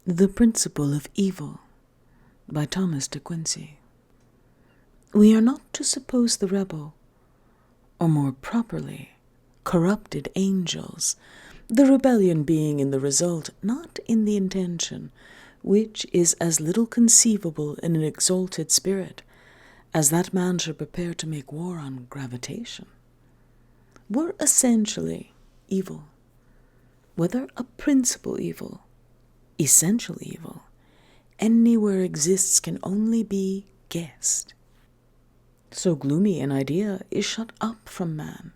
The Principle of Evil by Thomas de Quincey. We are not to suppose the rebel, or more properly, corrupted angels, the rebellion being in the result, not in the intention, which is as little conceivable in an exalted spirit as that man should prepare to make war on gravitation, were essentially evil. Whether a principal evil, essential evil, anywhere exists can only be guessed. So gloomy an idea is shut up from man.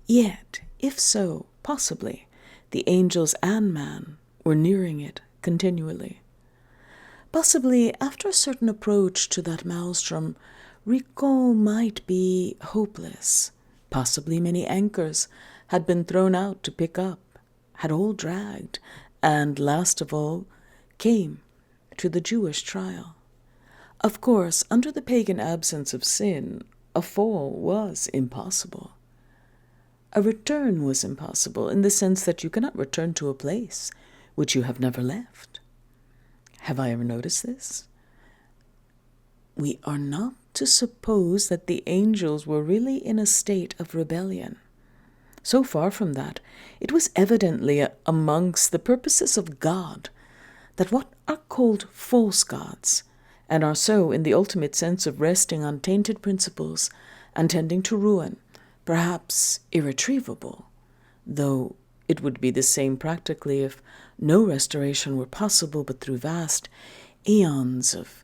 Yet, if so, possibly, the angels and man were nearing it continually. Possibly, after a certain approach to that maelstrom, recall might be hopeless. Possibly many anchors had been thrown out to pick up, had all dragged, and last of all came to the Jewish trial. Of course, under the pagan absence of sin, a fall was impossible. A return was impossible in the sense that you cannot return to a place which you have never left. Have I ever noticed this? We are not to suppose that the angels were really in a state of rebellion. So far from that, it was evidently amongst the purposes of God that what are called false gods, and are so in the ultimate sense of resting on tainted principles and tending to ruin, perhaps irretrievable, though it would be the same practically if no restoration were possible but through vast aeons of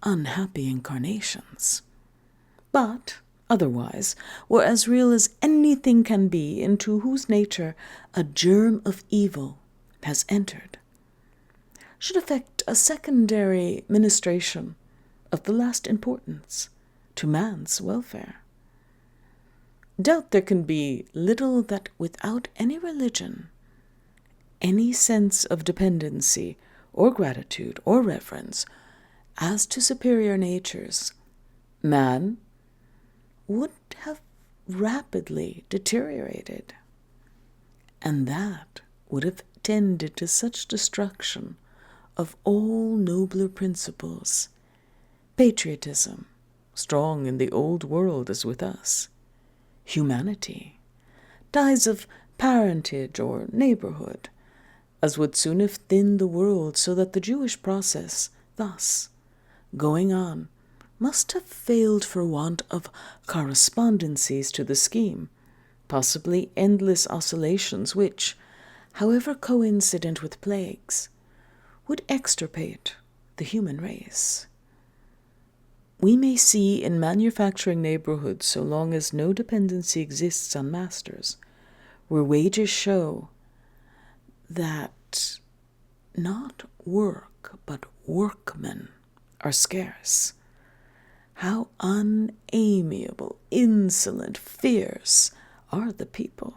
unhappy incarnations. But otherwise were as real as anything can be into whose nature a germ of evil has entered, should effect a secondary ministration of the last importance to man's welfare. Doubt there can be little that without any religion, any sense of dependency or gratitude or reverence as to superior natures, man would have rapidly deteriorated, and that would have tended to such destruction of all nobler principles, patriotism, strong in the old world as with us, humanity, ties of parentage or neighborhood, as would soon have thinned the world, so that the Jewish process, thus going on, must have failed for want of correspondencies to the scheme, possibly endless oscillations which, however coincident with plagues, would extirpate the human race. We may see in manufacturing neighborhoods, so long as no dependency exists on masters, where wages show that not work but workmen are scarce, how unamiable, insolent, fierce are the people.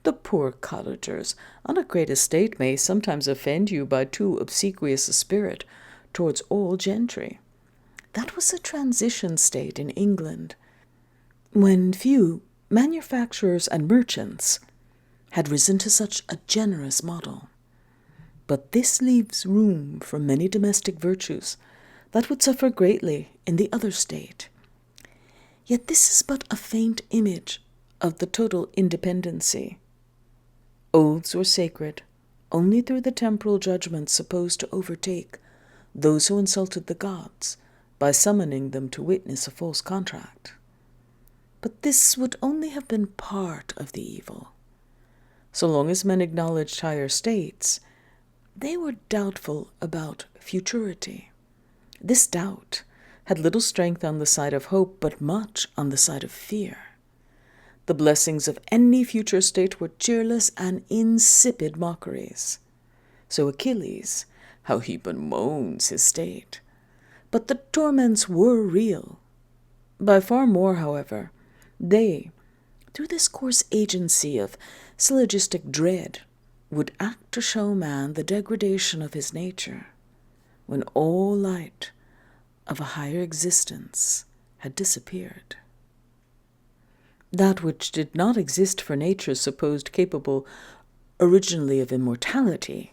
The poor cottagers on a great estate may sometimes offend you by too obsequious a spirit towards all gentry. That was a transition state in England, when few manufacturers and merchants had risen to such a generous model. But this leaves room for many domestic virtues that would suffer greatly in the other state. Yet this is but a faint image of the total independency. Oaths were sacred only through the temporal judgments supposed to overtake those who insulted the gods by summoning them to witness a false contract. But this would only have been part of the evil. So long as men acknowledged higher states, they were doubtful about futurity. This doubt had little strength on the side of hope, but much on the side of fear. The blessings of any future state were cheerless and insipid mockeries. So Achilles, how he bemoans his state. But the torments were real. By far more, however, they, through this coarse agency of syllogistic dread, would act to show man the degradation of his nature, when all light of a higher existence had disappeared. That which did not exist for nature supposed capable originally of immortality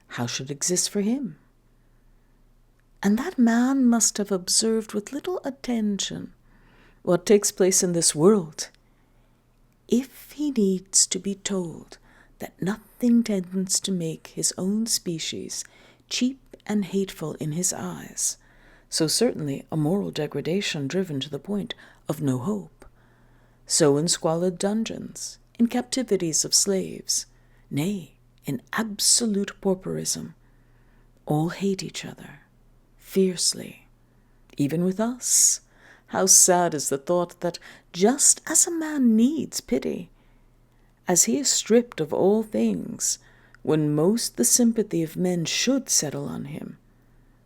how should exist for him? And that man must have observed with little attention what takes place in this world, if he needs to be told that nothing tends to make his own species cheap and hateful in his eyes, so certainly a moral degradation driven to the point of no hope. So in squalid dungeons, in captivities of slaves, nay, in absolute pauperism, all hate each other fiercely. Even with us, how sad is the thought that just as a man needs pity, as he is stripped of all things, when most the sympathy of men should settle on him,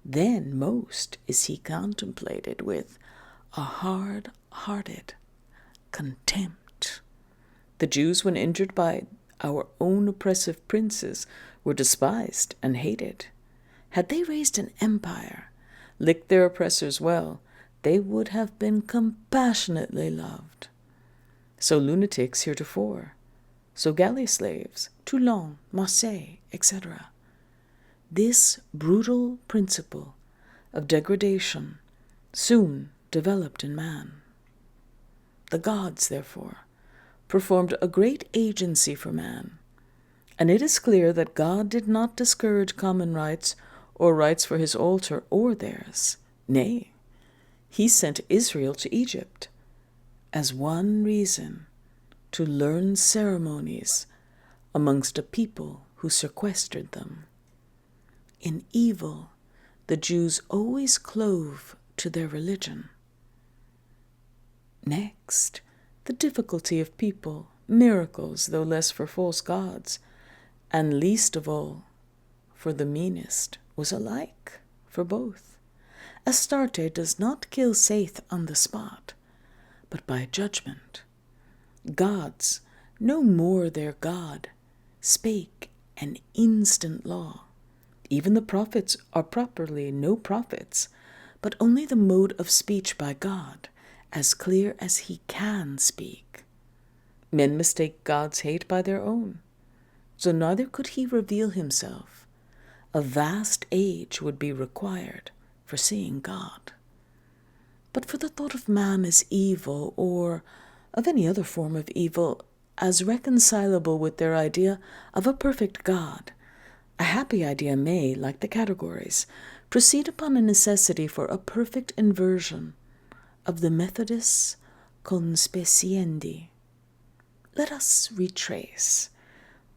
then most is he contemplated with a hard-hearted contempt. The Jews, when injured by our own oppressive princes, were despised and hated. Had they raised an empire, licked their oppressors well, they would have been compassionately loved. So lunatics heretofore, so galley slaves, Toulon, Marseille, etc. This brutal principle of degradation soon developed in man. The gods, therefore, performed a great agency for man, and it is clear that God did not discourage common rights or rights for his altar or theirs. Nay, he sent Israel to Egypt as one reason to learn ceremonies amongst a people who sequestered them. In evil, the Jews always clove to their religion. Next, the difficulty of people, miracles, though less for false gods, and least of all for the meanest, was alike for both. Astarte does not kill Seth on the spot, but by judgment. Gods, no more their God, spake an instant law. Even the prophets are properly no prophets, but only the mode of speech by God, as clear as he can speak. Men mistake God's hate by their own, so neither could he reveal himself. A vast age would be required for seeing God. But for the thought of man as evil, or of any other form of evil, as reconcilable with their idea of a perfect God, a happy idea may, like the categories, proceed upon a necessity for a perfect inversion of the Methodus conspeciendi. Let us retrace,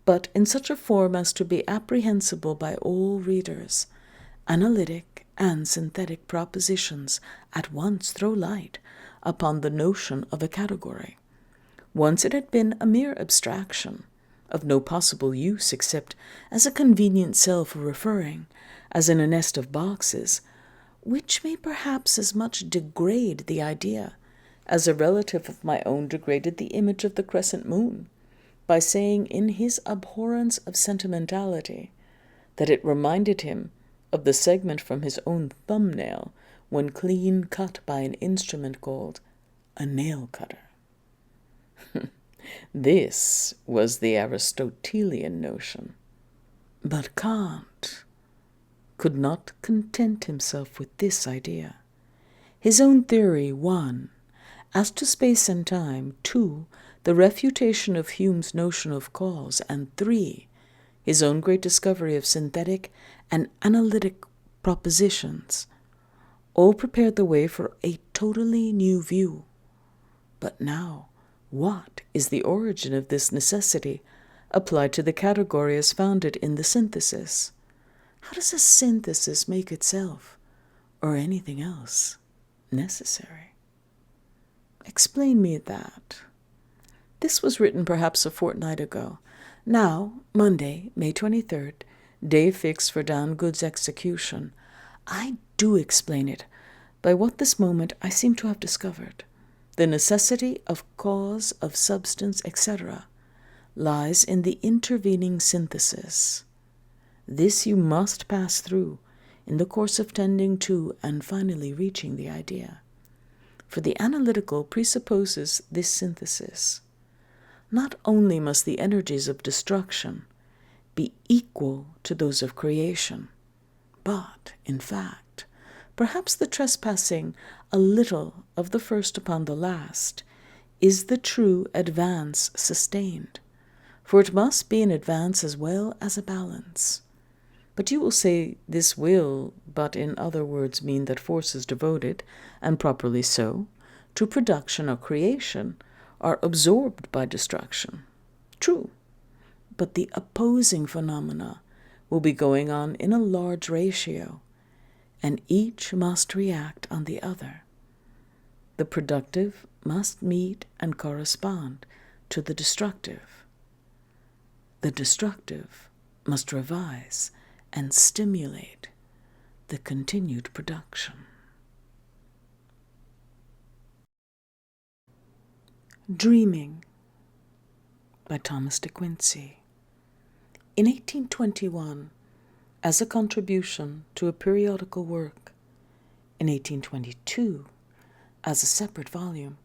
but in such a form as to be apprehensible by all readers. Analytic and synthetic propositions at once throw light upon the notion of a category. Once it had been a mere abstraction, of no possible use except as a convenient self-referring, as in a nest of boxes, which may perhaps as much degrade the idea as a relative of my own degraded the image of the crescent moon, by saying in his abhorrence of sentimentality that it reminded him of the segment from his own thumbnail when clean cut by an instrument called a nail cutter. This was the Aristotelian notion. But Kant could not content himself with this idea. His own theory, 1, as to space and time, 2, the refutation of Hume's notion of cause, and 3, his own great discovery of synthetic and analytic propositions, all prepared the way for a totally new view. But now, what is the origin of this necessity applied to the category as founded in the synthesis? How does a synthesis make itself, or anything else, necessary? Explain me that. This was written perhaps a fortnight ago. Now, Monday, May 23rd, day fixed for Dan Good's execution, I do explain it by what this moment I seem to have discovered. The necessity of cause, of substance, etc., lies in the intervening synthesis. This you must pass through in the course of tending to and finally reaching the idea. For the analytical presupposes this synthesis. Not only must the energies of destruction, be equal to those of creation, but, in fact, perhaps the trespassing a little of the first upon the last is the true advance sustained, for it must be an advance as well as a balance. But you will say this will, but in other words, mean that forces devoted, and properly so, to production or creation are absorbed by destruction. True, but the opposing phenomena will be going on in a large ratio, and each must react on the other. The productive must meet and correspond to the destructive. The destructive must revise and stimulate the continued production. Dreaming by Thomas de Quincey. In 1821, as a contribution to a periodical work, in 1822, as a separate volume,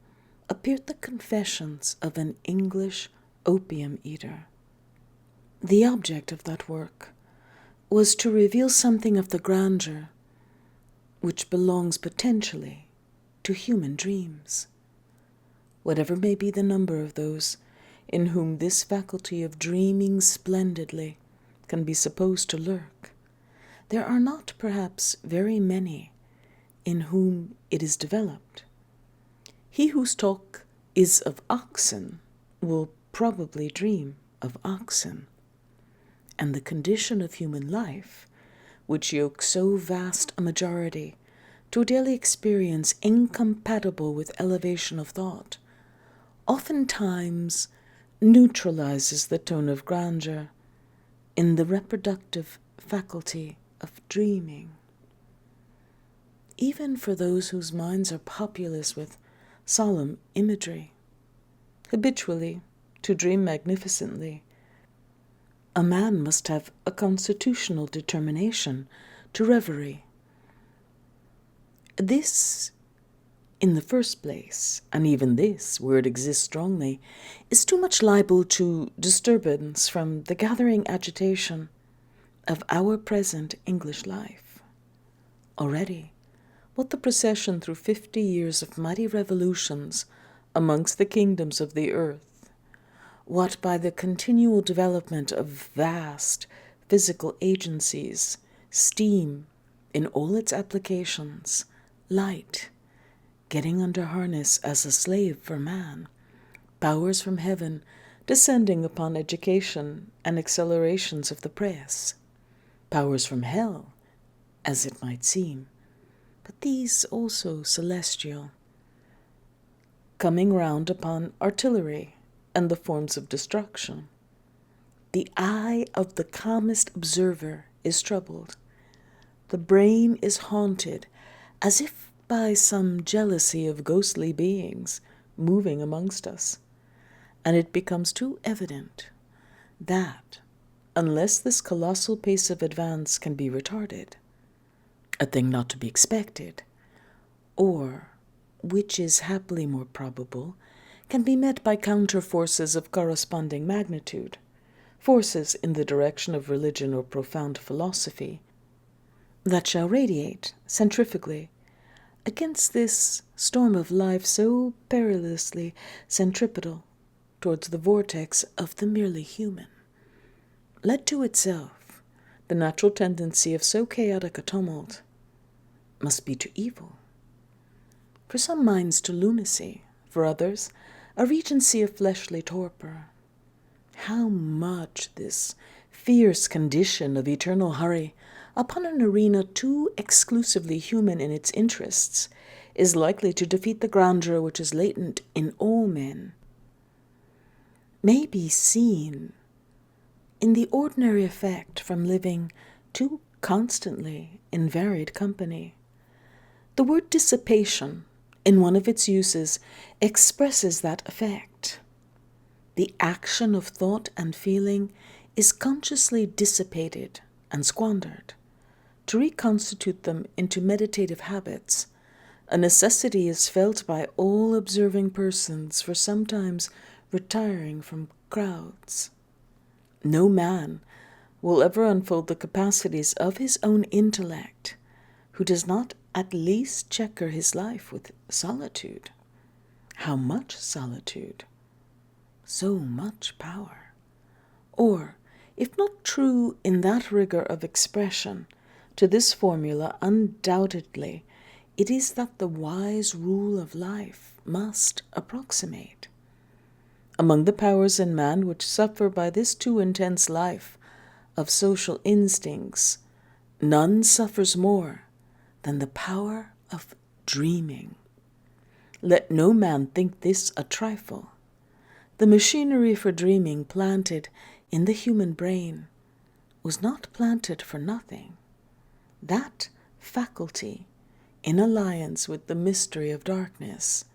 appeared the Confessions of an English Opium-Eater. The object of that work was to reveal something of the grandeur which belongs potentially to human dreams. Whatever may be the number of those in whom this faculty of dreaming splendidly can be supposed to lurk, there are not perhaps very many in whom it is developed. He whose talk is of oxen will probably dream of oxen, and the condition of human life, which yokes so vast a majority to a daily experience incompatible with elevation of thought, oftentimes neutralizes the tone of grandeur in the reproductive faculty of dreaming. Even for those whose minds are populous with solemn imagery, habitually to dream magnificently, a man must have a constitutional determination to reverie. This, in the first place, and even this, where it exists strongly, is too much liable to disturbance from the gathering agitation of our present English life. Already, what the procession through 50 years of mighty revolutions amongst the kingdoms of the earth, what by the continual development of vast physical agencies, steam in all its applications, light, getting under harness as a slave for man, powers from heaven descending upon education and accelerations of the press, powers from hell, as it might seem, but these also celestial, coming round upon artillery and the forms of destruction. The eye of the calmest observer is troubled. The brain is haunted as if by some jealousy of ghostly beings moving amongst us, and it becomes too evident that, unless this colossal pace of advance can be retarded, a thing not to be expected, or, which is happily more probable, can be met by counter-forces of corresponding magnitude, forces in the direction of religion or profound philosophy, that shall radiate centrifugally against this storm of life so perilously centripetal towards the vortex of the merely human. Led to itself, the natural tendency of so chaotic a tumult must be to evil. For some minds to lunacy, for others a regency of fleshly torpor. How much this fierce condition of eternal hurry upon an arena too exclusively human in its interests is likely to defeat the grandeur which is latent in all men, may be seen in the ordinary effect from living too constantly in varied company. The word dissipation, in one of its uses, expresses that effect. The action of thought and feeling is consciously dissipated and squandered. To reconstitute them into meditative habits, a necessity is felt by all observing persons for sometimes retiring from crowds. No man will ever unfold the capacities of his own intellect who does not at least checker his life with solitude. How much solitude? So much power. Or, if not true in that rigor of expression, to this formula undoubtedly it is that the wise rule of life must approximate. Among the powers in man which suffer by this too intense life of social instincts, none suffers more than the power of dreaming. Let no man think this a trifle. The machinery for dreaming planted in the human brain was not planted for nothing. That faculty, in alliance with the mystery of darkness,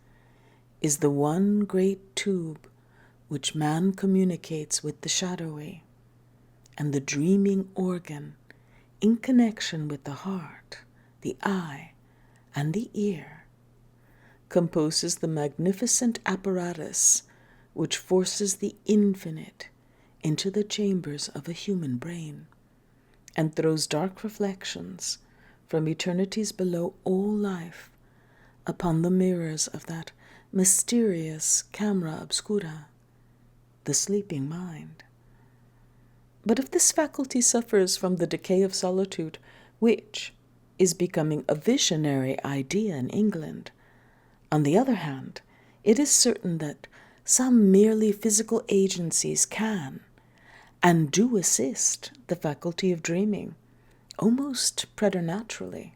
is the one great tube which man communicates with the shadowy, and the dreaming organ, in connection with the heart, the eye, and the ear, composes the magnificent apparatus which forces the infinite into the chambers of a human brain, and throws dark reflections from eternities below all life upon the mirrors of that mysterious camera obscura, the sleeping mind. But if this faculty suffers from the decay of solitude, which is becoming a visionary idea in England, on the other hand, it is certain that some merely physical agencies can and do assist the faculty of dreaming, almost preternaturally.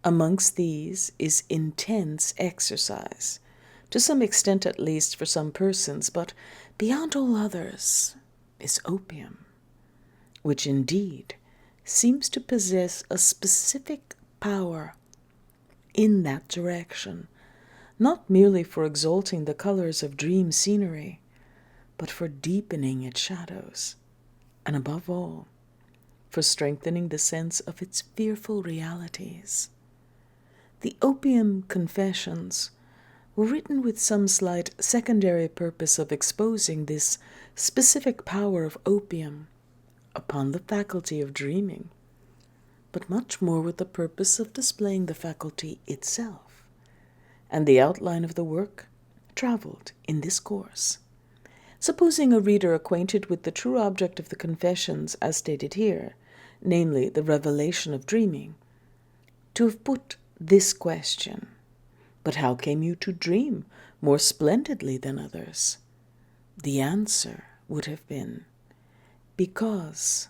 Amongst these is intense exercise, to some extent at least for some persons, but beyond all others is opium, which indeed seems to possess a specific power in that direction, not merely for exalting the colors of dream scenery, but for deepening its shadows, and above all, for strengthening the sense of its fearful realities. The Opium Confessions were written with some slight secondary purpose of exposing this specific power of opium upon the faculty of dreaming, but much more with the purpose of displaying the faculty itself, and the outline of the work traveled in this course. Supposing a reader acquainted with the true object of the Confessions as stated here, namely the revelation of dreaming, to have put this question: but how came you to dream more splendidly than others? The answer would have been, because,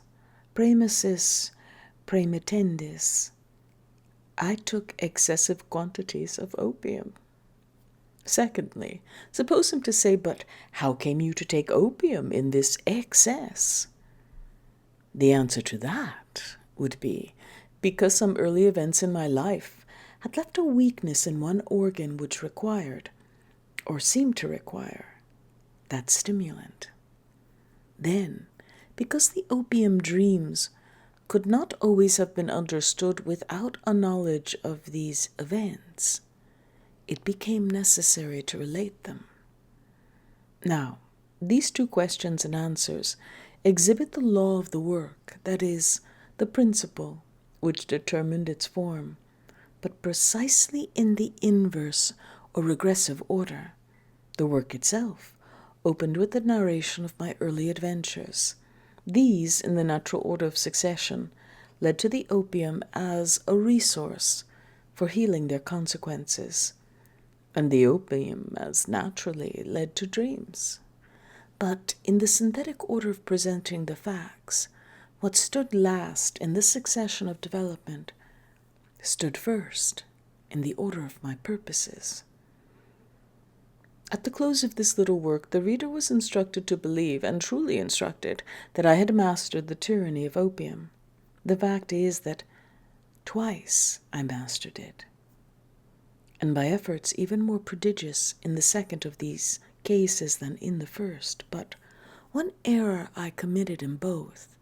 premises premitendis, I took excessive quantities of opium. Secondly, suppose him to say, but how came you to take opium in this excess? The answer to that would be, because some early events in my life had left a weakness in one organ which required, or seemed to require, that stimulant. Then, because the opium dreams could not always have been understood without a knowledge of these events, it became necessary to relate them. Now, these two questions and answers exhibit the law of the work, that is, the principle which determined its form, but precisely in the inverse or regressive order. The work itself opened with the narration of my early adventures. These, in the natural order of succession, led to the opium as a resource for healing their consequences, and the opium as naturally led to dreams. But in the synthetic order of presenting the facts, what stood last in this succession of development stood first in the order of my purposes. At the close of this little work, the reader was instructed to believe, and truly instructed, that I had mastered the tyranny of opium. The fact is that twice I mastered it, and by efforts even more prodigious in the second of these cases than in the first. But one error I committed in both.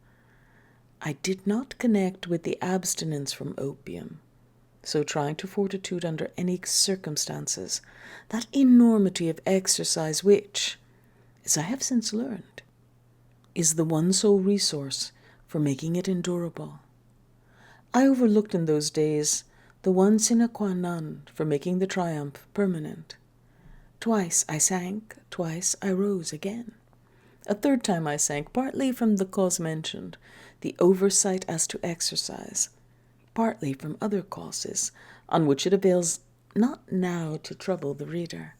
I did not connect with the abstinence from opium, so trying to fortitude under any circumstances that enormity of exercise which, as I have since learned, is the one sole resource for making it endurable. I overlooked in those days the one sine qua non for making the triumph permanent. Twice I sank, twice I rose again. A third time I sank, partly from the cause mentioned, the oversight as to exercise, partly from other causes, on which it avails not now to trouble the reader.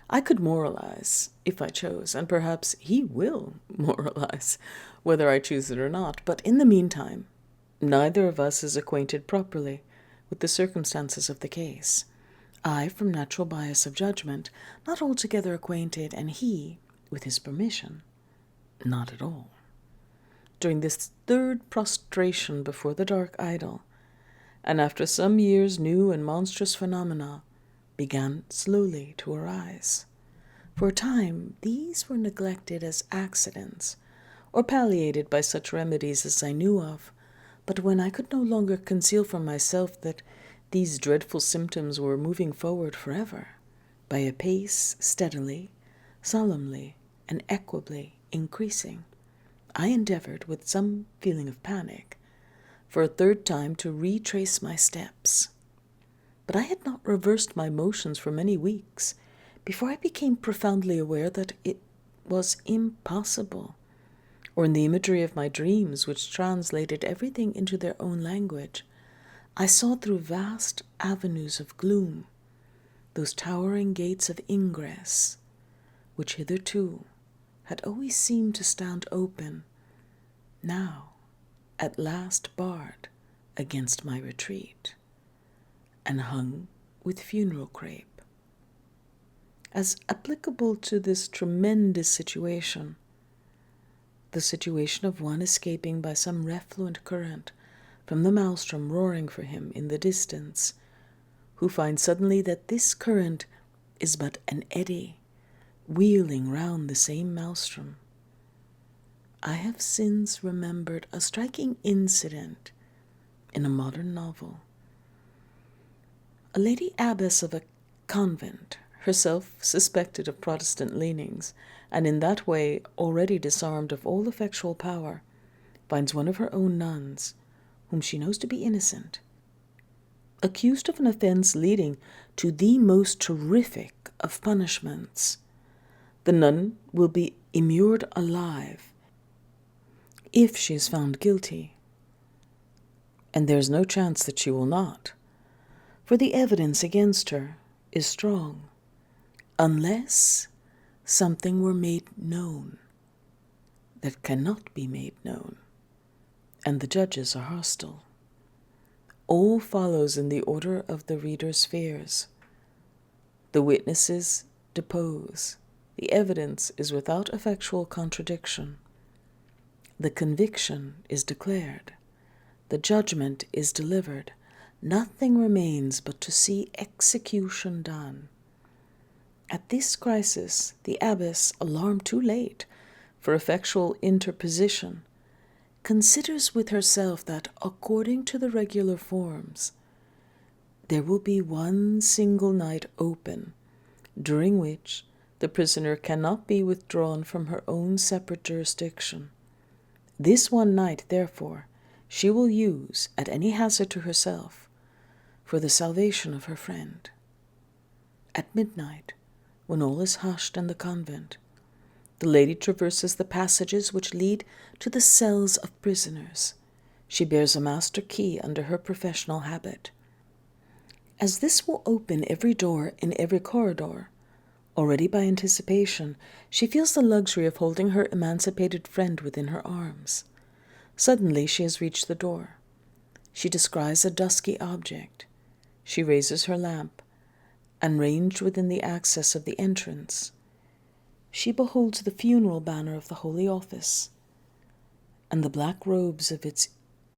I could moralize, if I chose, and perhaps he will moralize, whether I choose it or not, but in the meantime, neither of us is acquainted properly with the circumstances of the case. I, from natural bias of judgment, not altogether acquainted, and he, with his permission, not at all. During this third prostration before the dark idol, and after some years new and monstrous phenomena began slowly to arise. For a time these were neglected as accidents, or palliated by such remedies as I knew of, but when I could no longer conceal from myself that these dreadful symptoms were moving forward forever, by a pace steadily, solemnly, and equably increasing, I endeavored, with some feeling of panic, for a third time to retrace my steps. But I had not reversed my motions for many weeks before I became profoundly aware that it was impossible, or in the imagery of my dreams, which translated everything into their own language, I saw through vast avenues of gloom those towering gates of ingress, which hitherto had always seemed to stand open, now at last barred against my retreat, and hung with funeral crape. As applicable to this tremendous situation, the situation of one escaping by some refluent current from the maelstrom roaring for him in the distance, who finds suddenly that this current is but an eddy wheeling round the same maelstrom. I have since remembered a striking incident in a modern novel. A lady abbess of a convent, herself suspected of Protestant leanings, and in that way already disarmed of all effectual power, finds one of her own nuns, whom she knows to be innocent, accused of an offense leading to the most terrific of punishments. The nun will be immured alive if she is found guilty, and there is no chance that she will not, for the evidence against her is strong, unless something were made known that cannot be made known, and the judges are hostile. All follows in the order of the reader's fears. The witnesses depose. The evidence is without effectual contradiction. The conviction is declared. The judgment is delivered. Nothing remains but to see execution done. At this crisis, the abbess, alarmed too late for effectual interposition, considers with herself that, according to the regular forms, there will be one single night open, during which the prisoner cannot be withdrawn from her own separate jurisdiction. This one night, therefore, she will use, at any hazard to herself, for the salvation of her friend. At midnight, when all is hushed in the convent, the lady traverses the passages which lead to the cells of prisoners. She bears a master key under her professional habit. As this will open every door in every corridor, already by anticipation, she feels the luxury of holding her emancipated friend within her arms. Suddenly she has reached the door. She descries a dusky object. She raises her lamp, and ranged within the access of the entrance, she beholds the funeral banner of the Holy Office, and the black robes of its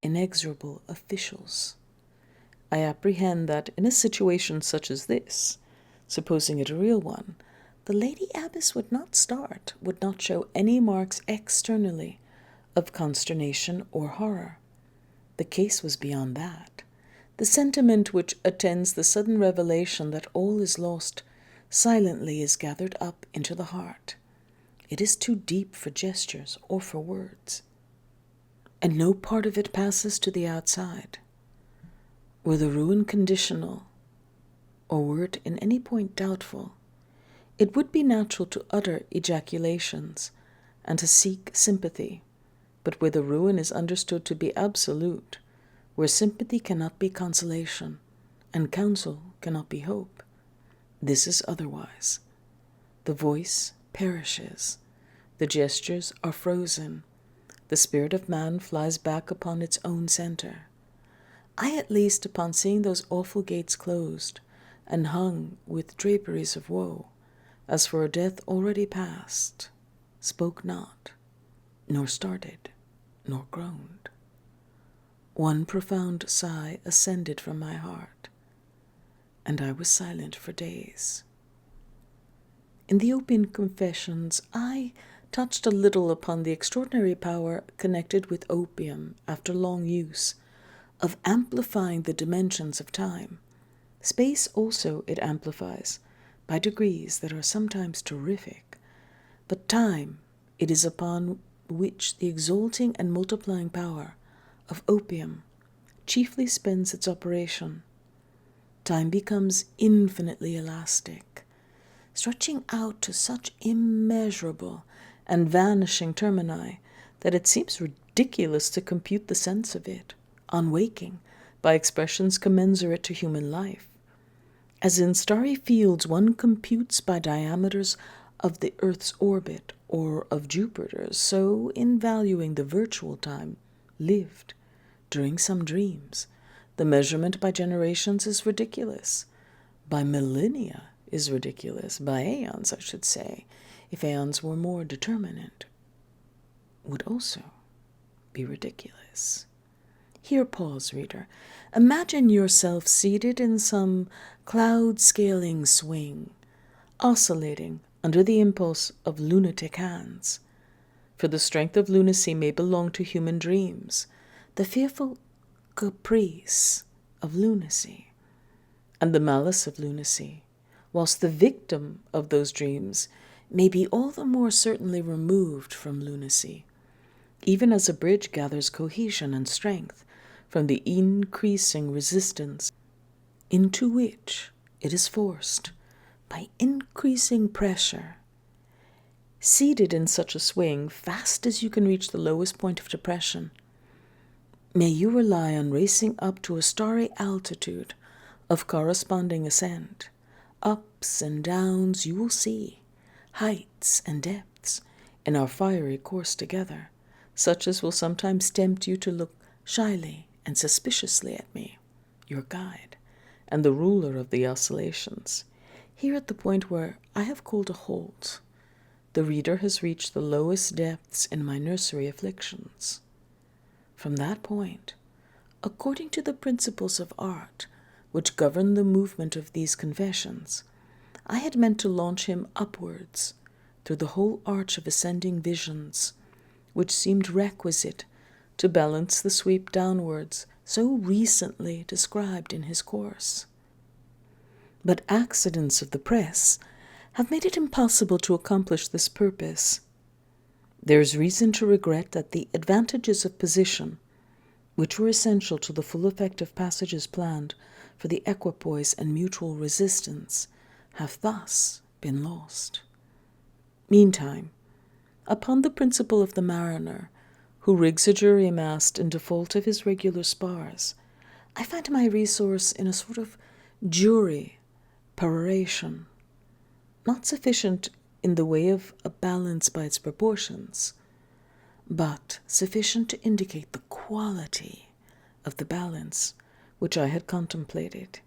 inexorable officials. I apprehend that in a situation such as this, supposing it a real one, the lady abbess would not start, would not show any marks externally of consternation or horror. The case was beyond that. The sentiment which attends the sudden revelation that all is lost silently is gathered up into the heart. It is too deep for gestures or for words. and no part of it passes to the outside. Were the ruin conditional, or were it in any point doubtful, it would be natural to utter ejaculations and to seek sympathy. But where the ruin is understood to be absolute, where sympathy cannot be consolation, and counsel cannot be hope, this is otherwise. The voice perishes, the gestures are frozen, the spirit of man flies back upon its own center. I, at least, upon seeing those awful gates closed, and hung with draperies of woe, as for a death already past, spoke not, nor started, nor groaned. One profound sigh ascended from my heart, and I was silent for days. In the Opium Confessions, I touched a little upon the extraordinary power connected with opium, after long use, of amplifying the dimensions of time. Space also it amplifies, by degrees that are sometimes terrific, but time it is upon which the exalting and multiplying power of opium chiefly spends its operation. Time becomes infinitely elastic, stretching out to such immeasurable and vanishing termini that it seems ridiculous to compute the sense of it, on waking, by expressions commensurate to human life. As in starry fields one computes by diameters of the earth's orbit or of Jupiter's, so in valuing the virtual time lived during some dreams, the measurement by generations is ridiculous, by millennia is ridiculous, by aeons, I should say, if aeons were more determinate, would also be ridiculous. Here pause, reader. Imagine yourself seated in some cloud-scaling swing, oscillating under the impulse of lunatic hands. For the strength of lunacy may belong to human dreams, the fearful caprice of lunacy, and the malice of lunacy, whilst the victim of those dreams may be all the more certainly removed from lunacy, even as a bridge gathers cohesion and strength from the increasing resistance into which it is forced by increasing pressure. Seated in such a swing, fast as you can reach the lowest point of depression, may you rely on racing up to a starry altitude of corresponding ascent. Ups and downs you will see, heights and depths, in our fiery course together, such as will sometimes tempt you to look shyly and suspiciously at me, your guide, and the ruler of the oscillations. Here at the point where I have called a halt, the reader has reached the lowest depths in my nursery afflictions. From that point, according to the principles of art which govern the movement of these confessions, I had meant to launch him upwards through the whole arch of ascending visions, which seemed requisite to balance the sweep downwards so recently described in his course. But accidents of the press have made it impossible to accomplish this purpose. There is reason to regret that the advantages of position, which were essential to the full effect of passages planned for the equipoise and mutual resistance, have thus been lost. Meantime, upon the principle of the mariner, who rigs a jury mast in default of his regular spars, I find my resource in a sort of jury peroration, not sufficient in the way of a balance by its proportions, but sufficient to indicate the quality of the balance which I had contemplated.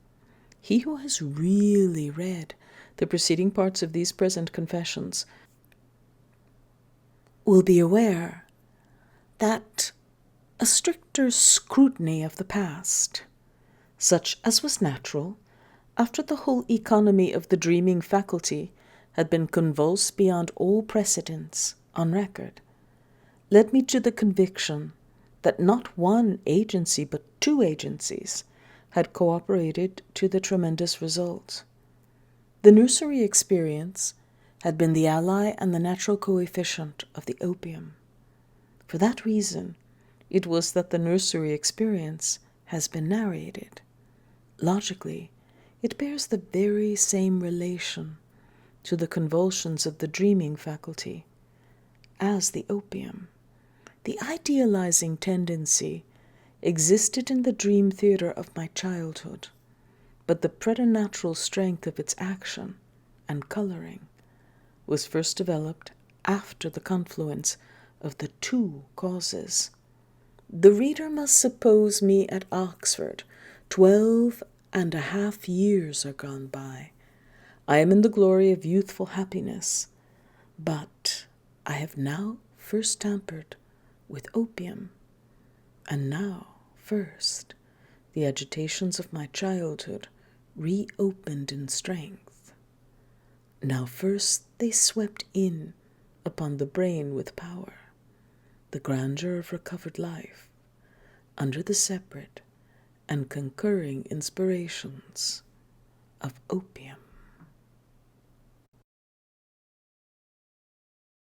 He who has really read the preceding parts of these present confessions will be aware that a stricter scrutiny of the past, such as was natural after the whole economy of the dreaming faculty had been convulsed beyond all precedents on record, led me to the conviction that not one agency but two agencies had cooperated to the tremendous result. The nursery experience had been the ally and the natural coefficient of the opium. For that reason, it was that the nursery experience has been narrated. Logically, it bears the very same relation to the convulsions of the dreaming faculty as the opium. The idealizing tendency existed in the dream theater of my childhood, but the preternatural strength of its action and coloring was first developed after the confluence of the two causes. The reader must suppose me at Oxford. 12.5 years are gone by. I am in the glory of youthful happiness, but I have now first tampered with opium, and now, first, the agitations of my childhood reopened in strength. Now first they swept in upon the brain with power, the grandeur of recovered life, under the separate and concurring inspirations of opium.